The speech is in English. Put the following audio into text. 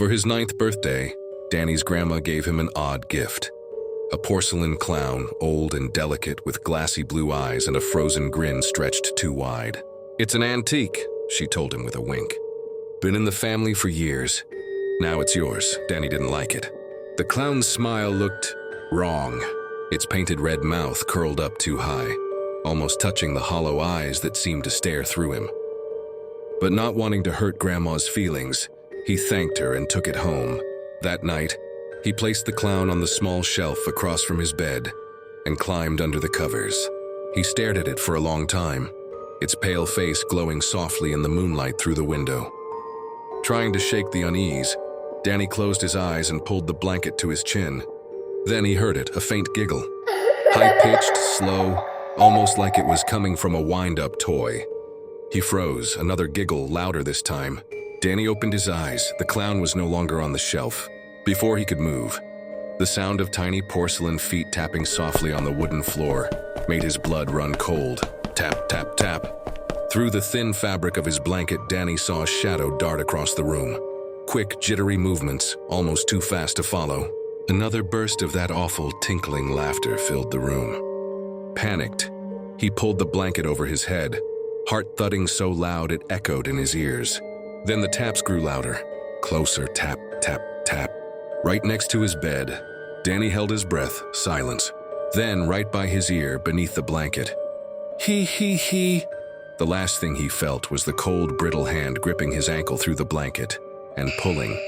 For his 9th birthday, Danny's grandma gave him an odd gift. A porcelain clown, old and delicate, with glassy blue eyes and a frozen grin stretched too wide. "It's an antique," she told him with a wink. "Been in the family for years. Now it's yours." Danny didn't like it. The clown's smile looked wrong. Its painted red mouth curled up too high, almost touching the hollow eyes that seemed to stare through him. But not wanting to hurt Grandma's feelings, he thanked her and took it home. That night, he placed the clown on the small shelf across from his bed and climbed under the covers. He stared at it for a long time, its pale face glowing softly in the moonlight through the window. Trying to shake the unease, Danny closed his eyes and pulled the blanket to his chin. Then he heard it, a faint giggle. High-pitched, slow, almost like it was coming from a wind-up toy. He froze, another giggle, louder this time. Danny opened his eyes. The clown was no longer on the shelf. Before he could move, the sound of tiny porcelain feet tapping softly on the wooden floor made his blood run cold. Tap, tap, tap. Through the thin fabric of his blanket, Danny saw a shadow dart across the room. Quick, jittery movements, almost too fast to follow. Another burst of that awful, tinkling laughter filled the room. Panicked, he pulled the blanket over his head, heart thudding so loud it echoed in his ears. Then the taps grew louder. Closer, tap, tap, tap. Right next to his bed, Danny held his breath, silence. Then, right by his ear, beneath the blanket, he. The last thing he felt was the cold, brittle hand gripping his ankle through the blanket and pulling.